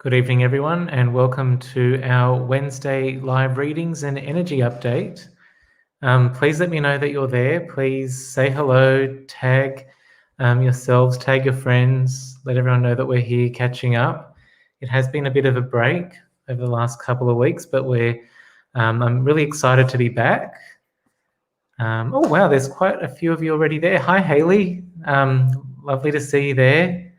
Good evening, everyone, and welcome to our Wednesday live readings and energy update. Please let me know that you're there. Please say hello, tag yourselves, tag your friends, let everyone know that we're here catching up. It has been a bit of a break over the last couple of weeks, but I'm really excited to be back. Oh, wow, there's quite a few of you already there. Hi, Hayley. Lovely to see you there.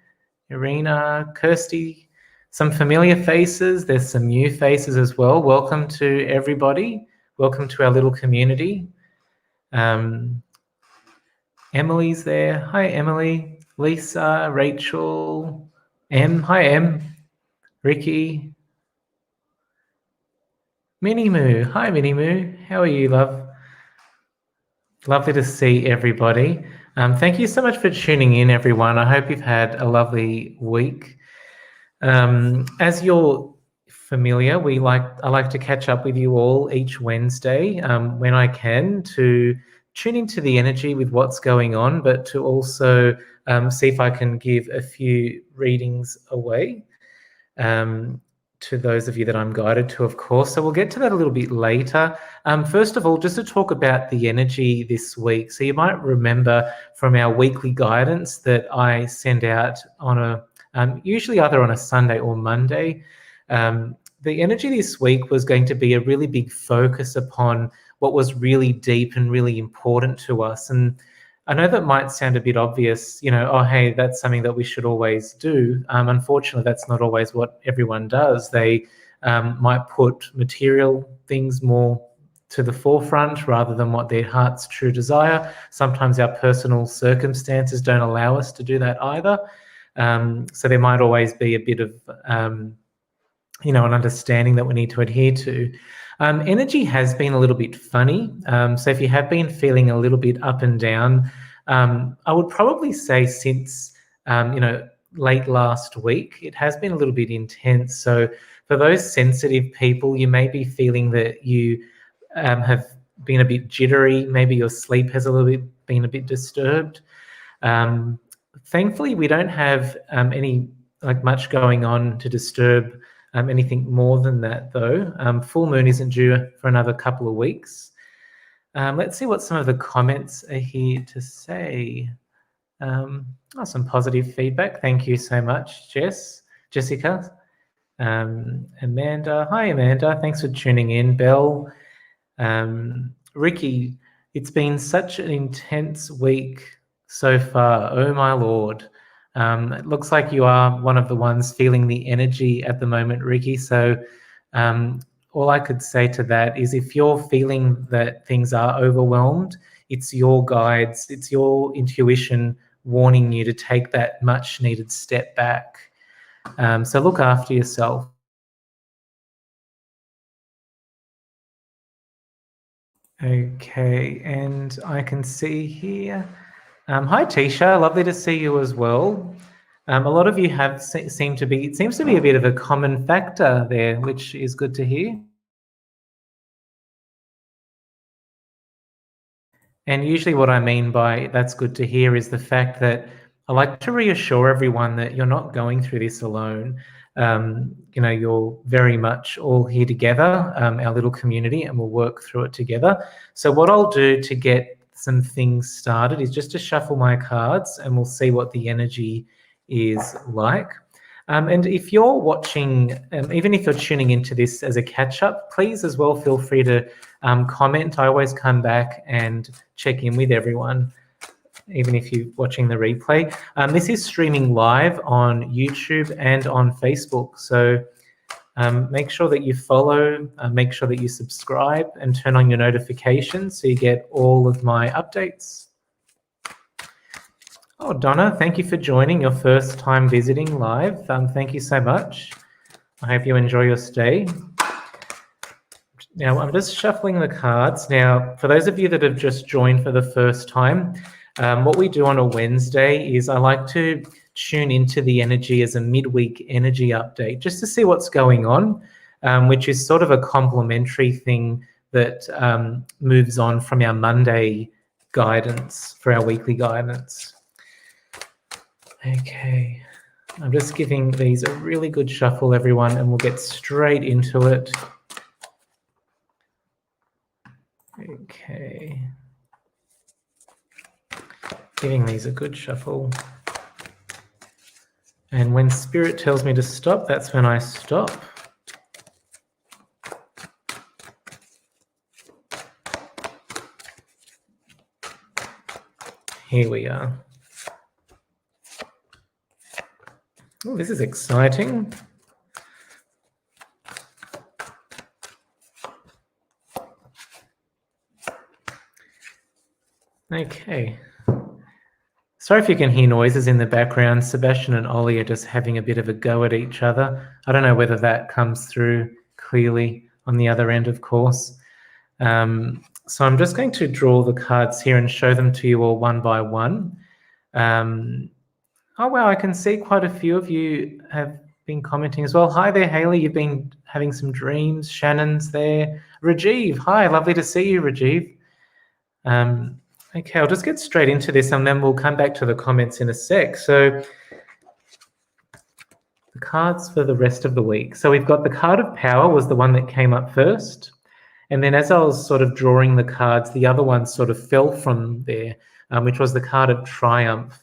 Irina, Kirsty, some familiar faces. There's some new faces as well. Welcome to everybody. Welcome to our little community. Emily's there. Hi, Emily. Lisa, Rachel, Em. Hi, Em. Ricky. Minnie Moo. Hi, Minnie Moo. How are you, love? Lovely to see everybody. Thank you so much for tuning in, everyone. I hope you've had a lovely week. As you're familiar, I like to catch up with you all each Wednesday when I can, to tune into the energy with what's going on, but to also see if I can give a few readings away to those of you that I'm guided to, of course. So we'll get to that a little bit later. First of all, just to talk about the energy this week. So you might remember from our weekly guidance that I send out on usually either on a Sunday or Monday. The energy this week was going to be a really big focus upon what was really deep and really important to us. And I know that might sound a bit obvious, oh, hey, that's something that we should always do. Unfortunately, that's not always what everyone does. They might put material things more to the forefront rather than what their heart's true desire. Sometimes our personal circumstances don't allow us to do that either. So there might always be a bit of, an understanding that we need to adhere to. Energy has been a little bit funny. So if you have been feeling a little bit up and down, I would probably say since, late last week, it has been a little bit intense. So for those sensitive people, you may be feeling that you have been a bit jittery. Maybe your sleep has been a bit disturbed. Thankfully, we don't have much going on to disturb anything more than that, though. Full moon isn't due for another couple of weeks. Let's see what some of the comments are here to say. Some positive feedback. Thank you so much, Jessica. Amanda. Hi, Amanda. Thanks for tuning in. Belle. Ricky, it's been such an intense week so far. Oh, my Lord. It looks like you are one of the ones feeling the energy at the moment, Ricky. So all I could say to that is if you're feeling that things are overwhelmed, it's your guides, it's your intuition warning you to take that much needed step back. So look after yourself. Okay, and I can see here. Hi, Tisha. Lovely to see you as well. A lot of you it seems to be a bit of a common factor there, which is good to hear. And usually what I mean by that's good to hear is the fact that I like to reassure everyone that you're not going through this alone. You're very much all here together, our little community, and we'll work through it together. So what I'll do to get some things started is just to shuffle my cards and we'll see what the energy is like. And if you're watching, even if you're tuning into this as a catch-up, please as well feel free to comment. I always come back and check in with everyone, even if you're watching the replay. This is streaming live on YouTube and on Facebook. So make sure that you follow, make sure that you subscribe and turn on your notifications so you get all of my updates. Oh, Donna, thank you for joining, your first time visiting live. Thank you so much. I hope you enjoy your stay. Now, I'm just shuffling the cards. Now, for those of you that have just joined for the first time, what we do on a Wednesday is I like to tune into the energy as a midweek energy update, just to see what's going on, which is sort of a complementary thing that moves on from our Monday guidance for our weekly guidance. Okay. I'm just giving these a really good shuffle, everyone, and we'll get straight into it. Okay. Giving these a good shuffle. And when Spirit tells me to stop, that's when I stop. Here we are. Oh, this is exciting. Okay. Sorry if you can hear noises in the background. Sebastian and Ollie are just having a bit of a go at each other. I don't know whether that comes through clearly on the other end, of course. So I'm just going to draw the cards here and show them to you all one by one. Oh, wow, I can see quite a few of you have been commenting as well. Hi there, Haley. You've been having some dreams. Shannon's there. Rajiv, hi. Lovely to see you, Rajiv. Okay, I'll just get straight into this and then we'll come back to the comments in a sec. So the cards for the rest of the week. So we've got the card of power was the one that came up first. And then as I was sort of drawing the cards, the other one sort of fell from there, which was the card of triumph.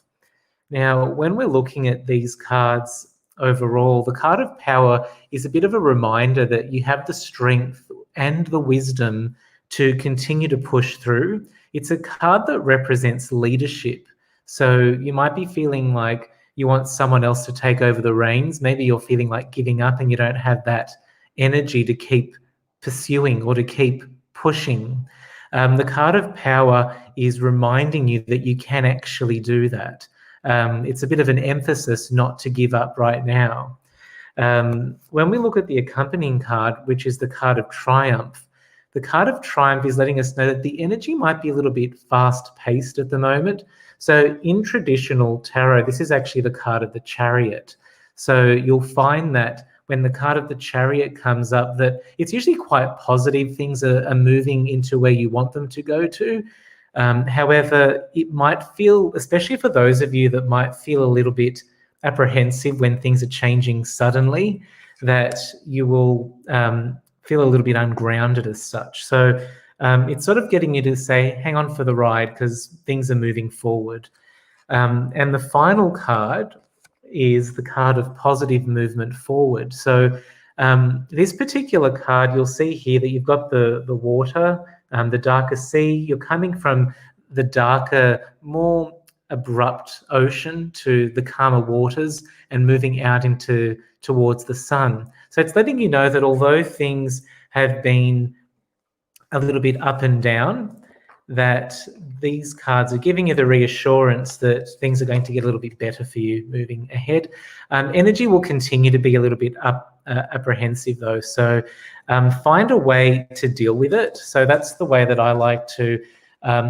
Now, when we're looking at these cards overall, the card of power is a bit of a reminder that you have the strength and the wisdom to continue to push through. It's a card that represents leadership. So you might be feeling like you want someone else to take over the reins. Maybe you're feeling like giving up and you don't have that energy to keep pursuing or to keep pushing. The card of power is reminding you that you can actually do that. It's a bit of an emphasis not to give up right now. When we look at the accompanying card, which is the card of triumph, the card of triumph is letting us know that the energy might be a little bit fast-paced at the moment. So in traditional tarot, this is actually the card of the Chariot. So you'll find that when the card of the Chariot comes up, that it's usually quite positive. Things are moving into where you want them to go to. However, it might feel, especially for those of you that might feel a little bit apprehensive when things are changing suddenly, that you will feel a little bit ungrounded as such. So it's sort of getting you to say, hang on for the ride because things are moving forward. And the final card is the card of positive movement forward. So this particular card, you'll see here that you've got the water, the darker sea. You're coming from the darker, more abrupt ocean to the calmer waters and moving out towards the sun. So it's letting you know that although things have been a little bit up and down, that these cards are giving you the reassurance that things are going to get a little bit better for you moving ahead. Energy will continue to be a little bit apprehensive though, so find a way to deal with it. So that's the way that I like to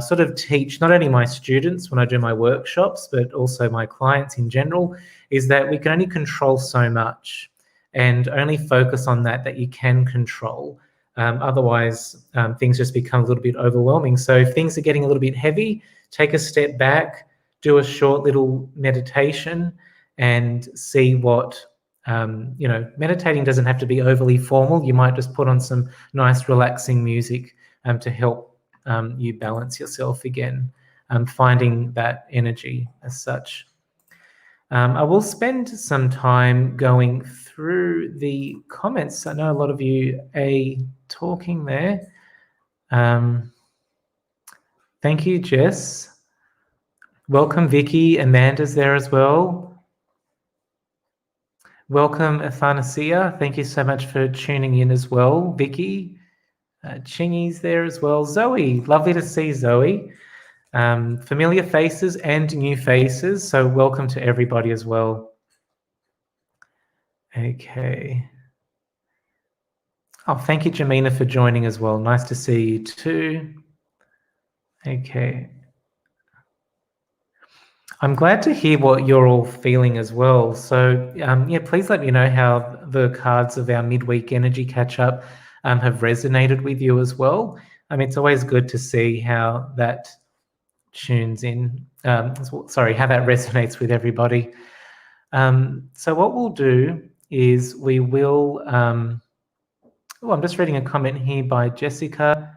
sort of teach not only my students when I do my workshops, but also my clients in general, is that we can only control so much and only focus on that you can control. Otherwise, things just become a little bit overwhelming. So if things are getting a little bit heavy, take a step back, do a short little meditation and see what, meditating doesn't have to be overly formal. You might just put on some nice relaxing music to help you balance yourself again, finding that energy as such. I will spend some time going through the comments. I know a lot of you are talking there. Thank you, Jess. Welcome, Vicky. Amanda's there as well. Welcome, Athanasia. Thank you so much for tuning in as well, Vicky. Chingy's there as well. Zoe, lovely to see Zoe. Familiar faces and new faces, so welcome to everybody as well. Okay. Oh, thank you, Jamina, for joining as well. Nice to see you too. Okay. I'm glad to hear what you're all feeling as well. So, yeah, please let me know how the cards of our midweek energy catch-up have resonated with you as well. It's always good to see how that tunes in, how that resonates with everybody. So what we'll do is we will, I'm just reading a comment here by Jessica.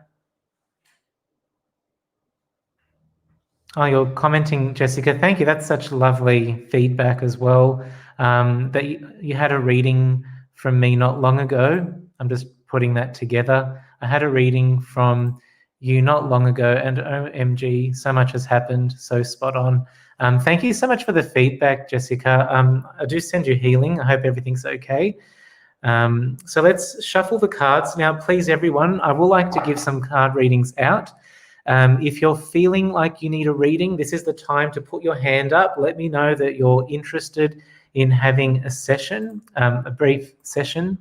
Oh, you're commenting, Jessica. Thank you. That's such lovely feedback as well. That you had a reading from me not long ago. I'm just putting that together. I had a reading from you not long ago, and OMG, so much has happened. So spot on. Thank you so much for the feedback, Jessica. I do send you healing. I hope everything's okay. So let's shuffle the cards. Now, please, everyone, I would like to give some card readings out. If you're feeling like you need a reading, this is the time to put your hand up. Let me know that you're interested in having a session, a brief session.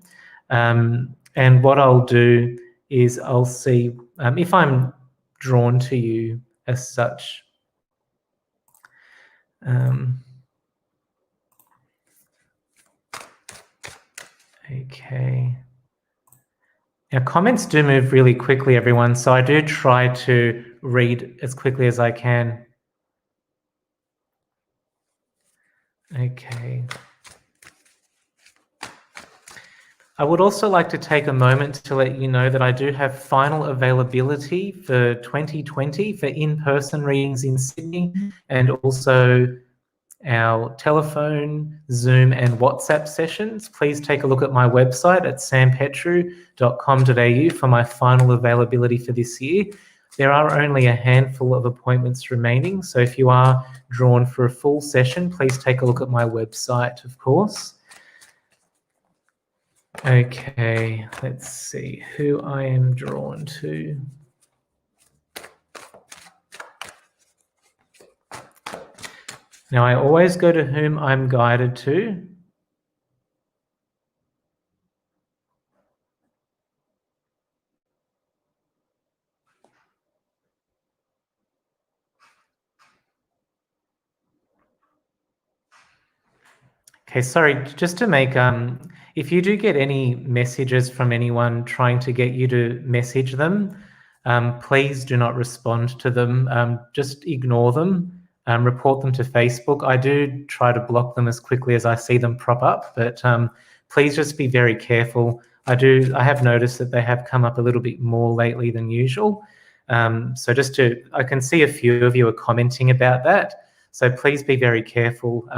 And what I'll do is I'll see if I'm drawn to you as such. Okay. Now, comments do move really quickly, everyone, so I do try to read as quickly as I can. Okay. I would also like to take a moment to let you know that I do have final availability for 2020 for in-person readings in Sydney, and also our telephone, Zoom and WhatsApp sessions. Please take a look at my website at sampetru.com.au for my final availability for this year. There are only a handful of appointments remaining, so if you are drawn for a full session, please take a look at my website, of course. Okay, let's see who I am drawn to. Now, I always go to whom I'm guided to. Okay, sorry, just to make, if you do get any messages from anyone trying to get you to message them, please do not respond to them. Just ignore them, report them to Facebook. I do try to block them as quickly as I see them prop up, but please just be very careful. I have noticed that they have come up a little bit more lately than usual. So I can see a few of you are commenting about that. So please be very careful.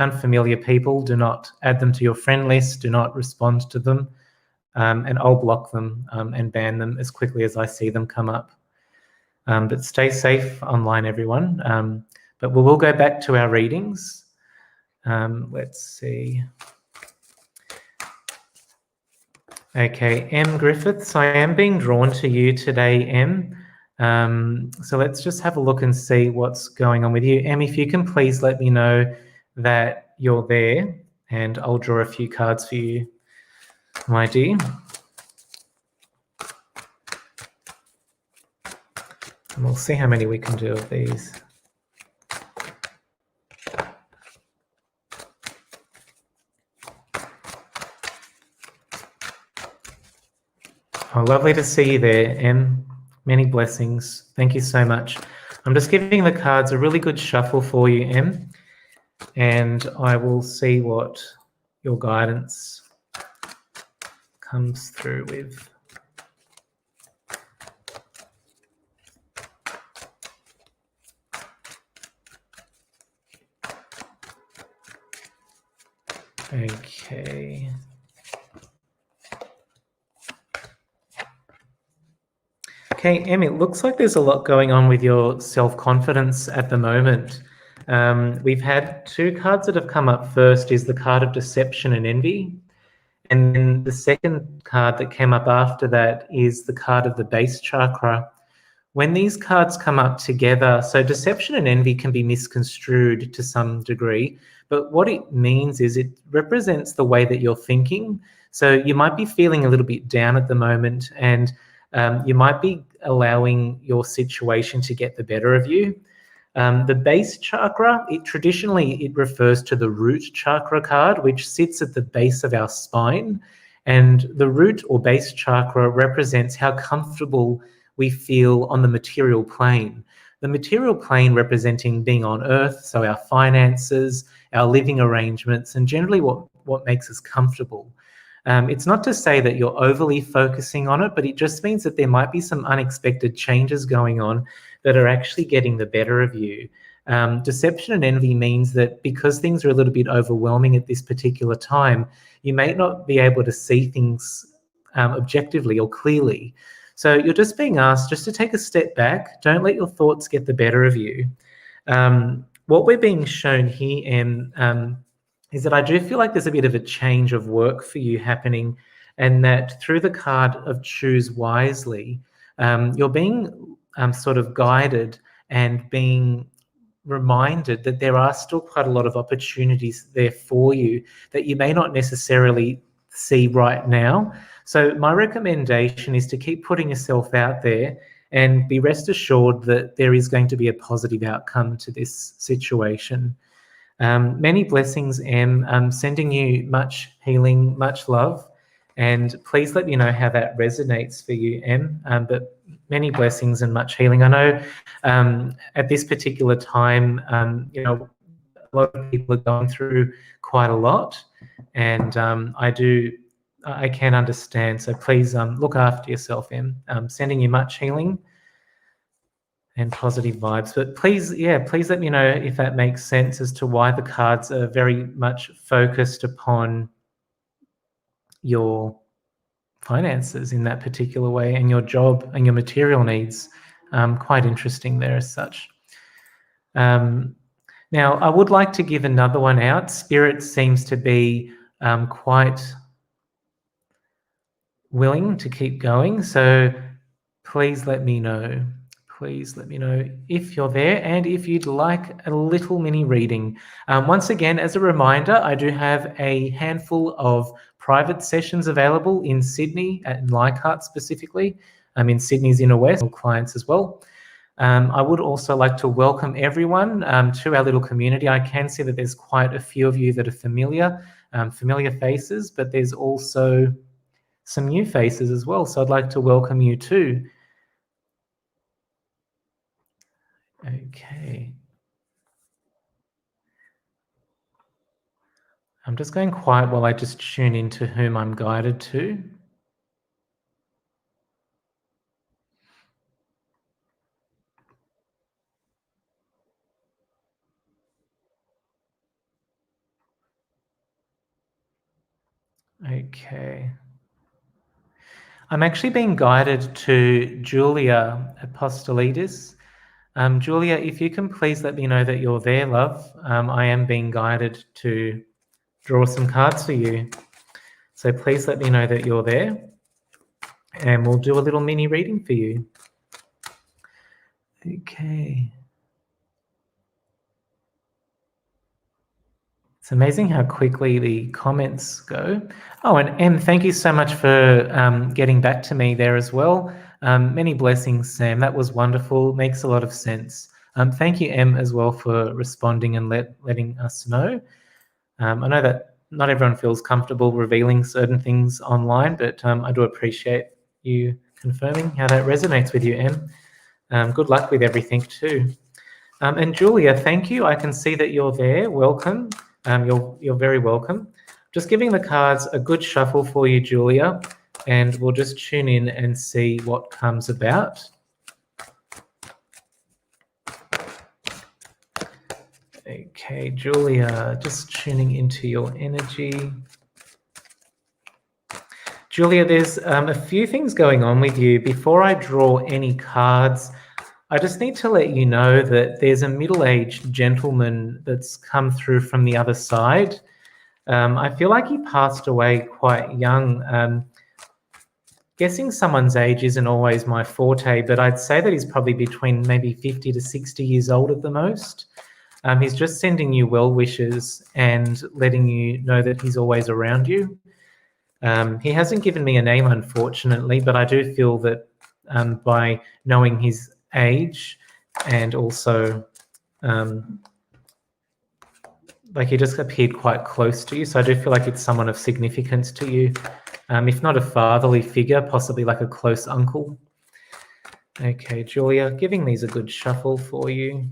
Unfamiliar people, do not add them to your friend list, do not respond to them, and I'll block them and ban them as quickly as I see them come up. But stay safe online, everyone. But we will go back to our readings. Let's see. Okay, M. Griffiths, I am being drawn to you today, M. So let's just have a look and see what's going on with you. M, if you can please let me know that you're there, and I'll draw a few cards for you, my dear. And we'll see how many we can do of these. Oh, lovely to see you there, Em. Many blessings. Thank you so much. I'm just giving the cards a really good shuffle for you, Em, and I will see what your guidance comes through with. Okay. Okay, Em, it looks like there's a lot going on with your self-confidence at the moment. We've had two cards that have come up. First is the card of deception and envy. And then the second card that came up after that is the card of the base chakra. When these cards come up together, so deception and envy can be misconstrued to some degree, but what it means is it represents the way that you're thinking. So you might be feeling a little bit down at the moment, and you might be allowing your situation to get the better of you. The base chakra, traditionally it refers to the root chakra card, which sits at the base of our spine. And the root or base chakra represents how comfortable we feel on the material plane. The material plane representing being on earth, so our finances, our living arrangements, and generally what makes us comfortable. It's not to say that you're overly focusing on it, but it just means that there might be some unexpected changes going on that are actually getting the better of you. Deception and envy means that because things are a little bit overwhelming at this particular time, you may not be able to see things objectively or clearly. So you're just being asked just to take a step back. Don't let your thoughts get the better of you. What we're being shown here, Em, is that I do feel like there's a bit of a change of work for you happening, and that through the card of choose wisely, you're being sort of guided and being reminded that there are still quite a lot of opportunities there for you that you may not necessarily see right now. So my recommendation is to keep putting yourself out there and be rest assured that there is going to be a positive outcome to this situation. Many blessings, Em. I'm sending you much healing, much love, and please let me know how that resonates for you, Em. But many blessings and much healing. I know at this particular time, you know, a lot of people are going through quite a lot, and I can understand. So please look after yourself, Em. Sending you much healing and positive vibes. But please let me know if that makes sense as to why the cards are very much focused upon your finances in that particular way, and your job and your material needs. Quite interesting there as such. Now, I would like to give another one out. Spirit seems to be quite willing to keep going, so please let me know. Please let me know if you're there and if you'd like a little mini reading. Once again, as a reminder, I do have a handful of private sessions available in Sydney, at Leichhardt specifically. I'm in Sydney's Inner West, clients as well. I would also like to welcome everyone to our little community. I can see that there's quite a few of you that are familiar faces, but there's also some new faces as well. So I'd like to welcome you too. Okay. I'm just going quiet while I just tune into whom I'm guided to. Okay. I'm actually being guided to Julia Apostolidis. Julia, if you can please let me know that you're there, love. I am being guided to draw some cards for you. So please let me know that you're there, and we'll do a little mini reading for you. Okay. It's amazing how quickly the comments go. Oh, and Em, thank you so much for getting back to me there as well. Many blessings, Sam. That was wonderful. Makes a lot of sense. Thank you, Em, as well, for responding and letting us know. I know that not everyone feels comfortable revealing certain things online, but I do appreciate you confirming how that resonates with you, Em. Good luck with everything too. And Julia, thank you. I can see that you're there. Welcome. You're very welcome. Just giving the cards a good shuffle for you, Julia, and we'll just tune in and see what comes about. Okay, Julia, just tuning into your energy. Julia, there's a few things going on with you. Before I draw any cards, I just need to let you know that there's a middle-aged gentleman that's come through from the other side. I feel like he passed away quite young. Guessing someone's age isn't always my forte, but I'd say that he's probably between maybe 50 to 60 years old at the most. He's just sending you well wishes and letting you know that he's always around you. He hasn't given me a name, unfortunately, but I do feel that by knowing his age and also like he just appeared quite close to you, so I do feel like it's someone of significance to you, if not a fatherly figure, possibly like a close uncle. Okay, Julia, giving these a good shuffle for you.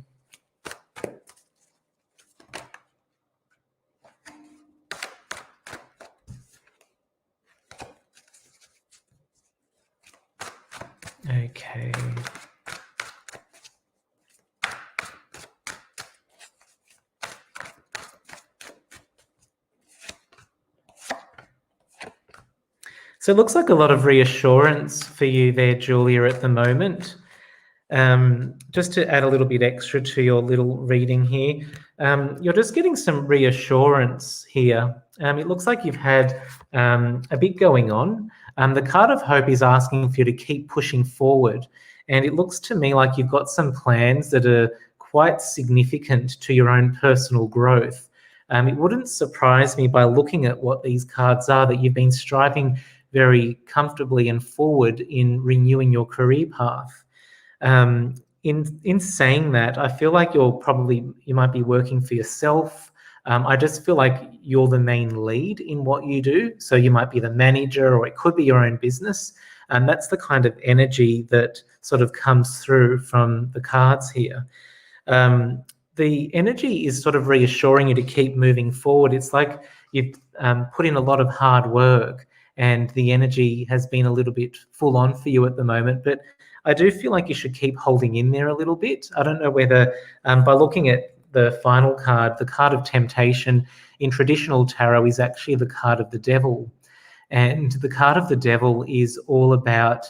Okay. So it looks like a lot of reassurance for you there, Julia, at the moment. Just to add a little bit extra to your little reading here, you're just getting some reassurance here. It looks like you've had a bit going on. The card of hope is asking for you to keep pushing forward. And it looks to me like you've got some plans that are quite significant to your own personal growth. It wouldn't surprise me by looking at what these cards are that you've been striving very comfortably and forward in renewing your career path. In saying that, I feel like you might be working for yourself. I just feel like you're the main lead in what you do. So you might be the manager, or it could be your own business. And that's the kind of energy that sort of comes through from the cards here. The energy is sort of reassuring you to keep moving forward. It's like you've put in a lot of hard work, and the energy has been a little bit full on for you at the moment. But I do feel like you should keep holding in there a little bit. I don't know whether, by looking at the final card, the card of temptation in traditional tarot is actually the card of the devil. And the card of the devil is all about,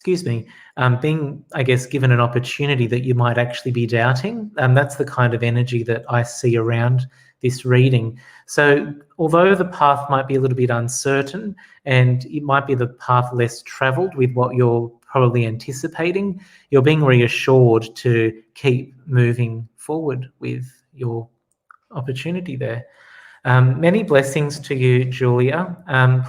being, I guess, given an opportunity that you might actually be doubting. That's the kind of energy that I see around this reading. So although the path might be a little bit uncertain and it might be the path less traveled with what you're probably anticipating, you're being reassured to keep moving forward with your opportunity there. Many blessings to you, Julia.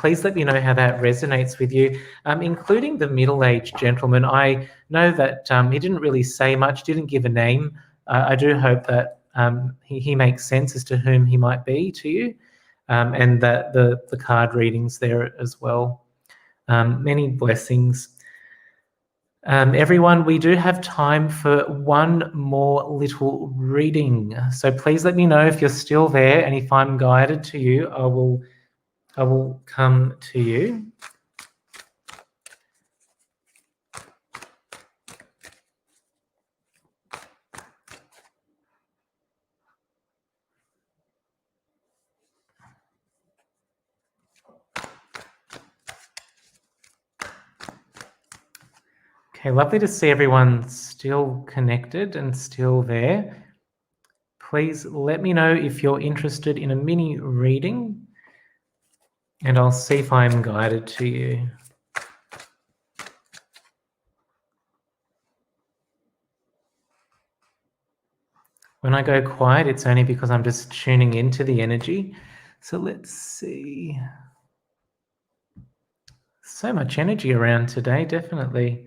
Please let me know how that resonates with you, including the middle-aged gentleman. I know that he didn't really say much, didn't give a name. I do hope that he makes sense as to whom he might be to you, and that the card readings there as well. Many blessings. Everyone, we do have time for one more little reading. So please let me know if you're still there, and if I'm guided to you, I will come to you. Okay, lovely to see everyone still connected and still there. Please let me know if you're interested in a mini reading, and I'll see if I'm guided to you. When I go quiet, it's only because I'm just tuning into the energy. So let's see. So much energy around today, definitely.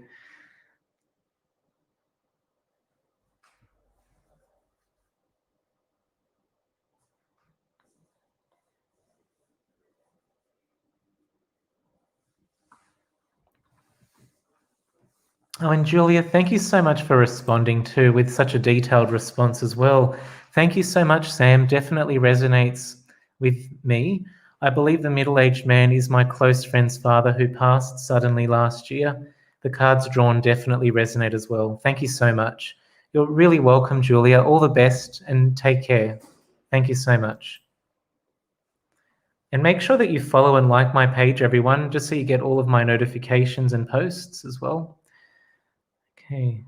Oh, and Julia, thank you so much for responding too, with such a detailed response as well. Thank you so much, Sam. Definitely resonates with me. I believe the middle-aged man is my close friend's father who passed suddenly last year. The cards drawn definitely resonate as well. Thank you so much. You're really welcome, Julia. All the best and take care. Thank you so much. And make sure that you follow and like my page, everyone, just so you get all of my notifications and posts as well. Okay.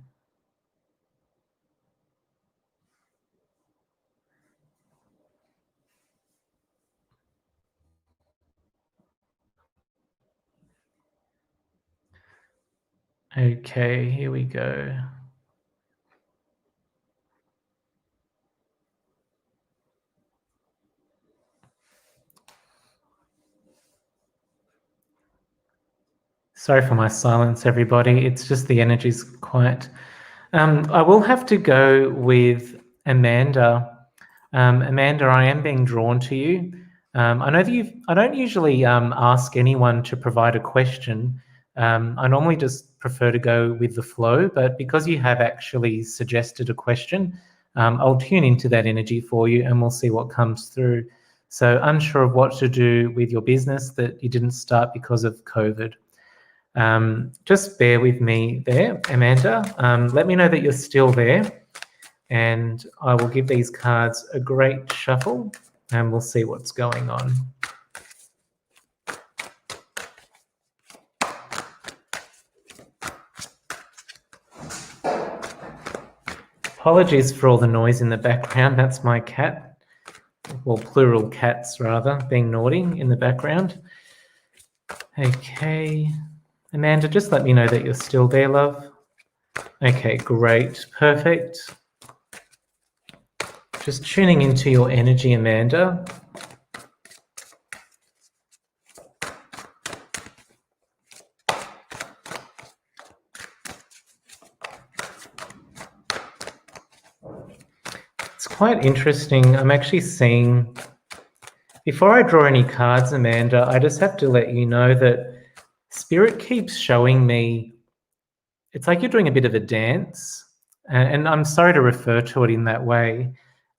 Okay, here we go. Sorry for my silence, everybody. It's just the energy's quiet. I will have to go with Amanda. Amanda, I am being drawn to you. I know that I don't usually ask anyone to provide a question, I normally just prefer to go with the flow, but because you have actually suggested a question, I'll tune into that energy for you and we'll see what comes through. So unsure of what to do with your business that you didn't start because of COVID. Just bear with me there, Amanda. Let me know that you're still there and I will give these cards a great shuffle and we'll see what's going on. Apologies for all the noise in the background. That's my cat, well, plural cats rather, being naughty in the background. Okay. Amanda, just let me know that you're still there, love. Okay, great. Perfect. Just tuning into your energy, Amanda. It's quite interesting. I'm actually seeing, before I draw any cards, Amanda, I just have to let you know that Spirit keeps showing me, it's like you're doing a bit of a dance, and I'm sorry to refer to it in that way.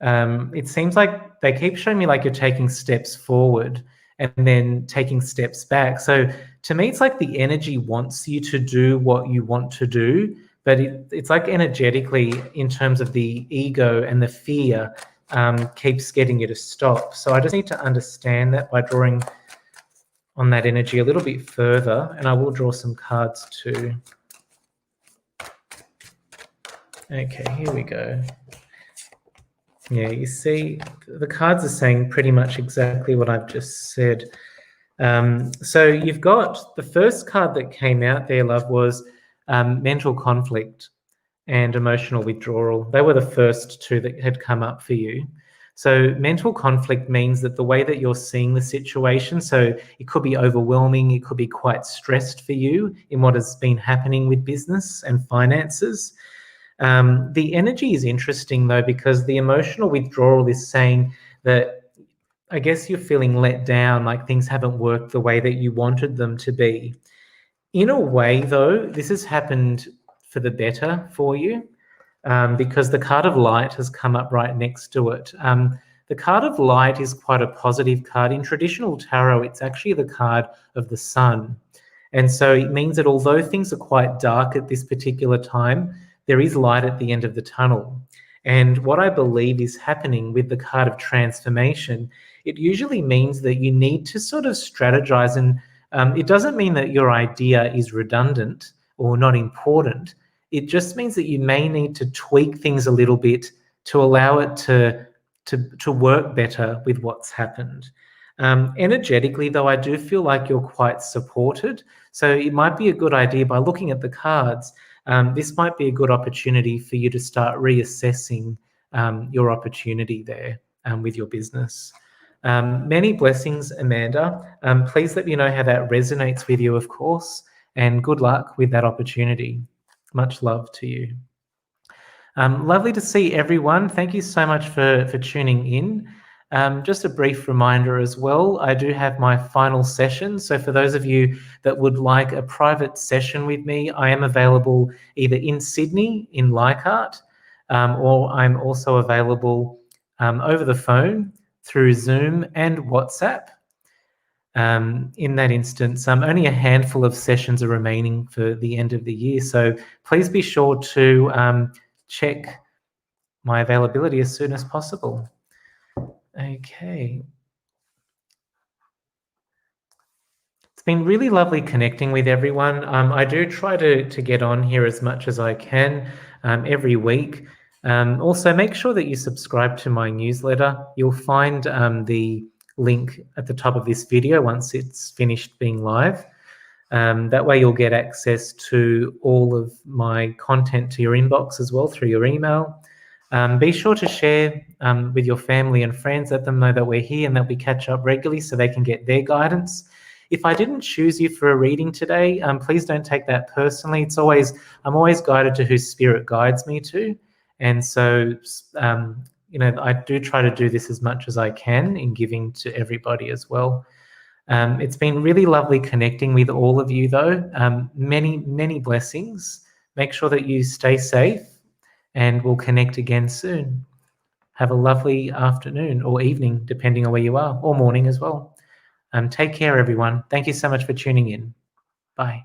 It seems like they keep showing me like you're taking steps forward and then taking steps back. So to me, it's like the energy wants you to do what you want to do, but it's like energetically, in terms of the ego and the fear, keeps getting you to stop. So I just need to understand that by drawing on that energy a little bit further, and I will draw some cards too. Okay, here we go. Yeah, you see, the cards are saying pretty much exactly what I've just said. So you've got the first card that came out there, love, was mental conflict and emotional withdrawal. They were the first two that had come up for you. So mental conflict means that the way that you're seeing the situation, so it could be overwhelming, it could be quite stressed for you in what has been happening with business and finances. The energy is interesting though, because the emotional withdrawal is saying that I guess you're feeling let down, like things haven't worked the way that you wanted them to be. In a way though, this has happened for the better for you. Because the card of light has come up right next to it. The card of light is quite a positive card. In traditional tarot, it's actually the card of the sun. And so it means that although things are quite dark at this particular time, there is light at the end of the tunnel. And what I believe is happening with the card of transformation, it usually means that you need to sort of strategize, and it doesn't mean that your idea is redundant or not important. It just means that you may need to tweak things a little bit to allow it to work better with what's happened. Energetically, though, I do feel like you're quite supported. So it might be a good idea, by looking at the cards, this might be a good opportunity for you to start reassessing your opportunity there with your business. Many blessings, Amanda. Please let me know how that resonates with you, of course, and good luck with that opportunity. Much love to you. Lovely to see everyone. Thank you so much for tuning in. Just a brief reminder as well, I do have my final session. So for those of you that would like a private session with me, I am available either in Sydney, in Leichhardt, or I'm also available over the phone through Zoom and WhatsApp. In that instance, only a handful of sessions are remaining for the end of the year. So please be sure to check my availability as soon as possible. Okay. It's been really lovely connecting with everyone. I do try to get on here as much as I can every week. Also, make sure that you subscribe to my newsletter. You'll find the link at the top of this video once it's finished being live. That way you'll get access to all of my content to your inbox as well through your email. Be sure to share with your family and friends. Let them know that we're here and that we catch up regularly so they can get their guidance. If I didn't choose you for a reading today, please don't take that personally. I'm always guided to who Spirit guides me to. And so, I do try to do this as much as I can in giving to everybody as well. It's been really lovely connecting with all of you, though. Many, many blessings. Make sure that you stay safe, and we'll connect again soon. Have a lovely afternoon or evening, depending on where you are, or morning as well. Take care, everyone. Thank you so much for tuning in. Bye.